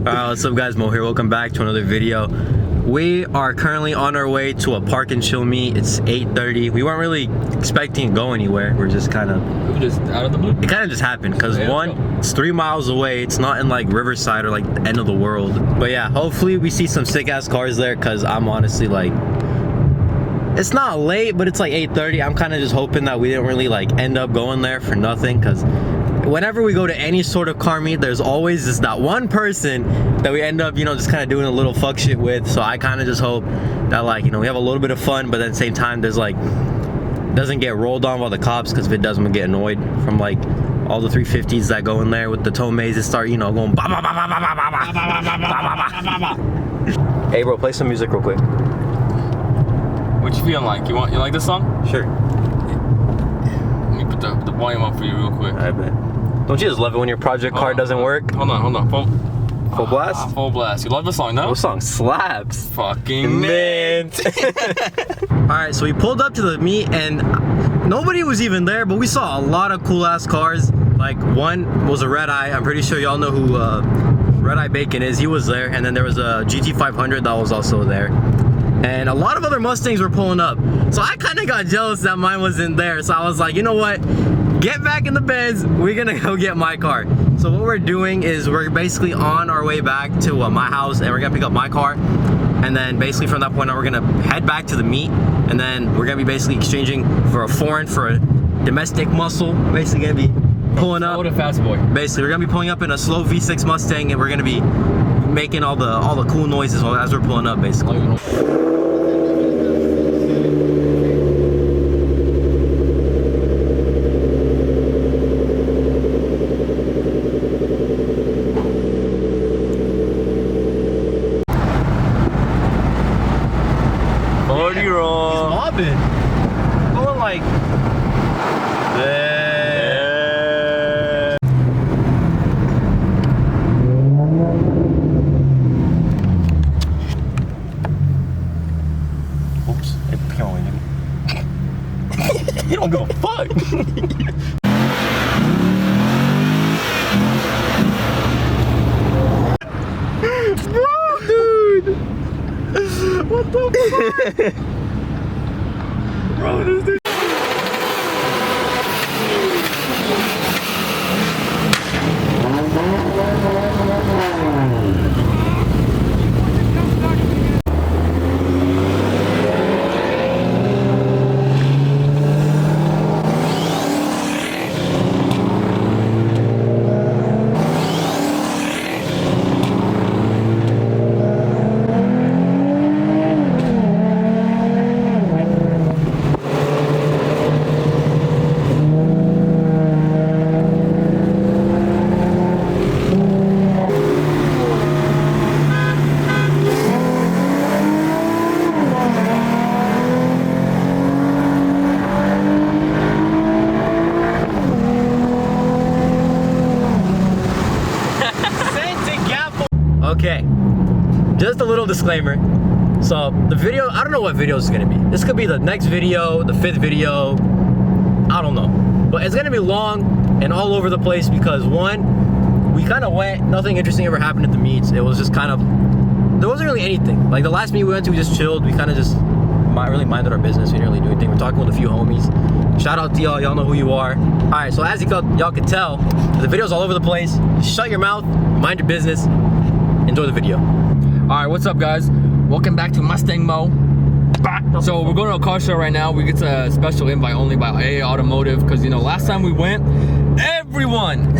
What's up guys, Mo here. Welcome back to another video. We are currently on our way to a park and show meet. It's 8:30. We weren't really expecting to go anywhere. We're just kind of out of the blue. It kind of just happened because it's 3 miles away. It's not in like Riverside or like the end of the world. But yeah, hopefully we see some sick ass cars there because I'm honestly like, it's not late, but it's like 8:30. I'm kind of just hoping that we didn't really like end up going there for nothing, because whenever we go to any sort of car meet, there's always just that one person that we end up, you know, just kind of doing a little fuck shit with. So I kind of just hope that, like, you know, we have a little bit of fun, but at the same time, there's like, doesn't get rolled on by the cops, because if it does, I'm gonna get annoyed from like all the 350s that go in there with the Tomeys that start, you know, going ba ba ba ba ba ba ba ba ba ba ba. Hey bro, play some music real quick. What you feeling like? You like this song? Sure. Let me put the volume up for you real quick. I bet. Don't you just love it when your project card doesn't work? Hold on. Full blast? Full blast. You love the song, no? This song slaps. Fucking mint. Alright, so we pulled up to the meet and nobody was even there, but we saw a lot of cool ass cars. Like, one was a Red Eye. I'm pretty sure y'all know who Red Eye Bacon is. He was there. And then there was a GT500 that was also there. And a lot of other Mustangs were pulling up. So I kind of got jealous that mine wasn't there. So I was like, you know what? Get back in the Benz. We're gonna go get my car. So what we're doing is we're basically on our way back to my house, and we're gonna pick up my car. And then basically from that point on, we're gonna head back to the meet. And then we're gonna be basically exchanging for a foreign for a domestic muscle. Basically gonna be pulling up. Slow to fast boy. Basically, we're gonna be pulling up in a slow V6 Mustang, and we're gonna be making all the cool noises as we're pulling up, basically. Roll. He's mobbing. Going like Oops. Come on, nigga. You don't give a fuck. Bro, dude. What the fuck? Bro, this dude. Okay, just a little disclaimer. So the video, I don't know what video this is gonna be. This could be the next video, the 5th video, I don't know. But it's gonna be long and all over the place because, one, we kind of went, nothing interesting ever happened at the meets. It was just kind of, there wasn't really anything. Like the last meet we went to, we just chilled. We kind of just really minded our business. We didn't really do anything. We're talking with a few homies. Shout out to y'all, y'all know who you are. All right, so as y'all can tell, the video's all over the place. Shut your mouth, mind your business. Enjoy the video. Alright, what's up guys? Welcome back to Mustang Mo. So we're going to a car show right now. We get a special invite only by AA Automotive because, you know, last time we went, everyone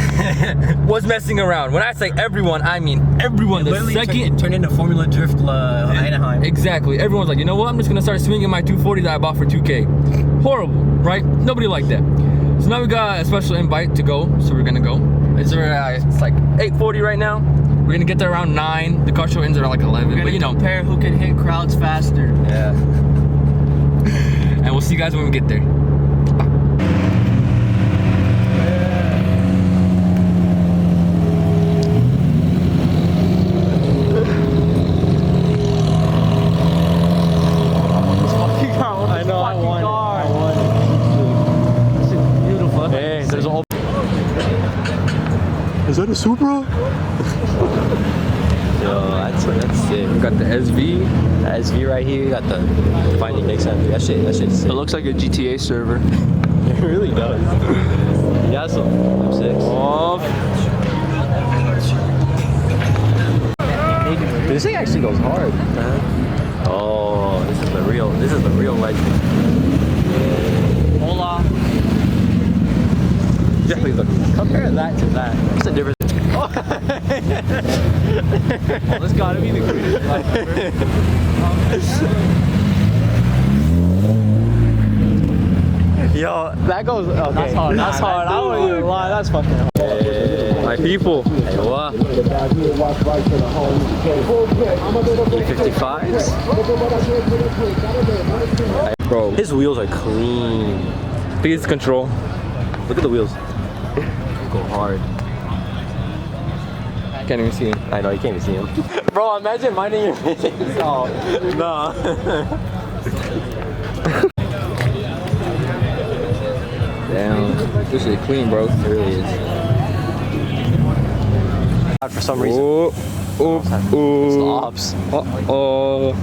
was messing around. When I say everyone, I mean everyone. The second it turned into Formula Drift Anaheim. Exactly. Everyone's like, you know what? I'm just gonna start swinging my 240 that I bought for $2K. Horrible, right? Nobody liked that. So now we got a special invite to go. So we're gonna go. It's like 8:40 right now. We're gonna get there around 9. The car show ends at like 11. But you know, compare who can hit crowds faster. Yeah. And we'll see you guys when we get there. Is that a Supra? Got the SV. The SV right here. You got the Finding Nixon. That shit's sick. It looks like a GTA server. It really does. Yeah, so M6. Oh. This thing actually goes hard, man. Oh, this is the real legend. Hola. Definitely look. Compare that to that. What's the difference? Oh. Well, this gotta be the greatest life ever. Yo, that goes. Okay. That's hard. That's hard. I wouldn't even lie. That's fucking hard. My people. Hey, what? 55s. Bro, His wheels are clean. I think it's control. Look at the wheels. Go hard. Can't even see him. I know, you can't even see him. Bro, imagine minding your business. Oh, no. Damn. This shit clean, bro. It really is. For some reason. Oh, oh, It's the oh. ops. Oh.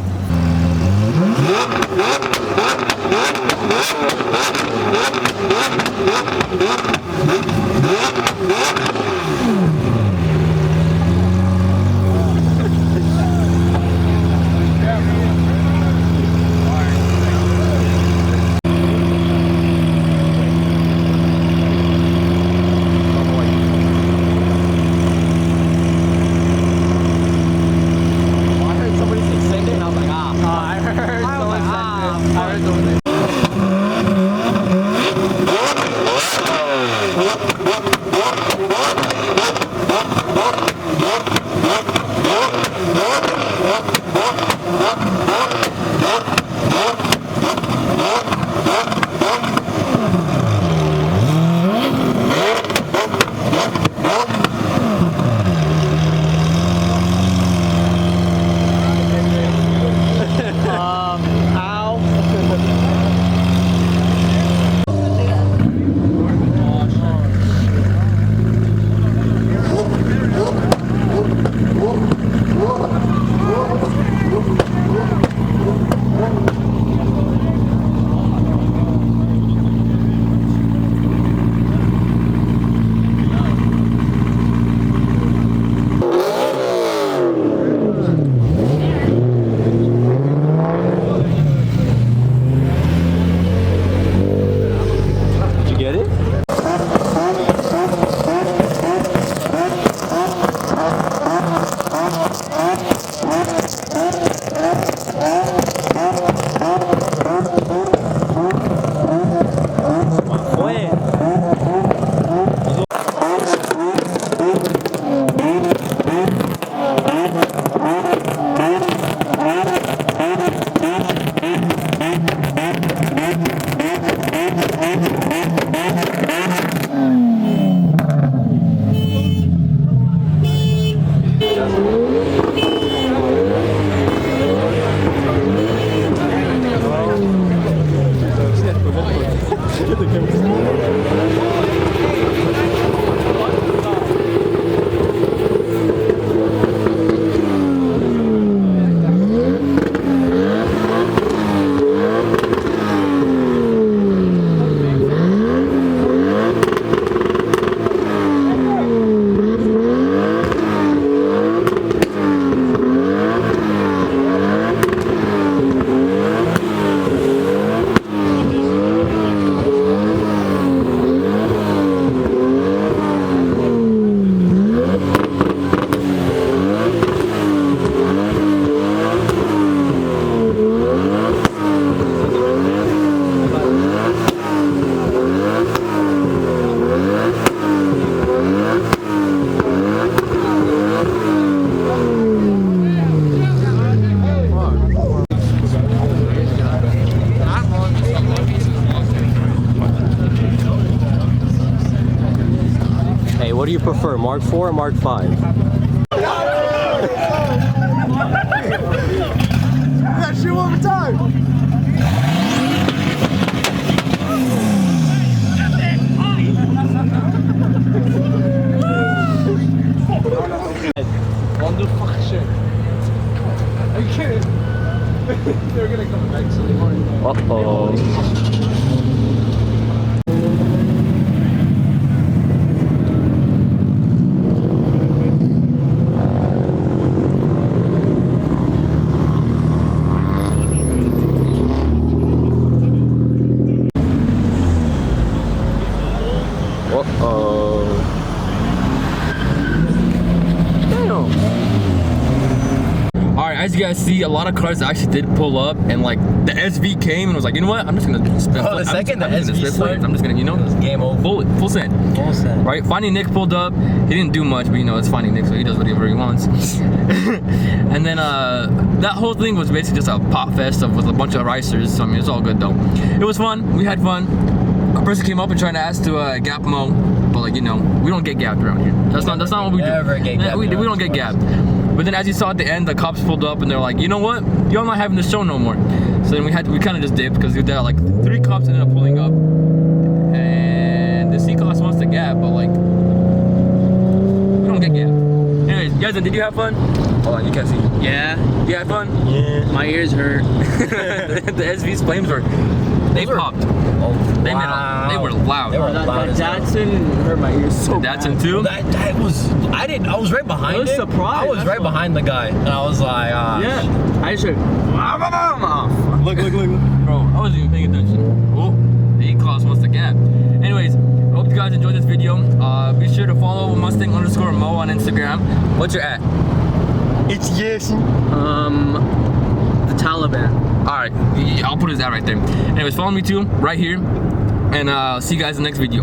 What do you prefer, Mark 4 or Mark 5? That shit one more time. Don't do fucking shit. They're gonna come eventually, aren't they? Uh-oh. Alright, as you guys see, a lot of cars actually did pull up, and like the SV came and was like, you know what? I'm just gonna split. Oh, the second the SV started, I'm just gonna, you know, game over. full send. Full send. Right? Finding Nick pulled up. He didn't do much, but you know, it's Finding Nick, so he does whatever he wants. And then that whole thing was basically just a pop fest with a bunch of racers. So I mean, it's all good though. It was fun. We had fun. A person came up and tried to ask to gap Mo, but like, you know, we don't get gapped around here. That's not what we do. Never get gapped. We don't get gapped. But then as you saw at the end, the cops pulled up and they're like, you know what? Y'all not having the show no more. So then we kind of just dipped because there were like 3 cops ended up pulling up, and the C-Class wants to gap, but like we don't get gapped. Anyways, guys, did you have fun? Hold on, you can't see. Yeah. You had fun? Yeah. My ears hurt. the SV's flames were. They popped. Oh, They wow. they were loud. They were loud as hell. Datsun hurt my ears so bad. Datsun too? That was, I was right behind I was him. surprised, I was that's right why. behind the guy. And I was like, Yeah. I should. Look. Bro, I wasn't even paying attention. Oh, the E-Class wants to gap. Anyways, hope you guys enjoyed this video. Be sure to follow Mustang_Mo on Instagram. What's your at? It's yes. The Taliban. Alright, I'll put his at right there. Anyways, follow me too, right here. And see you guys in the next video.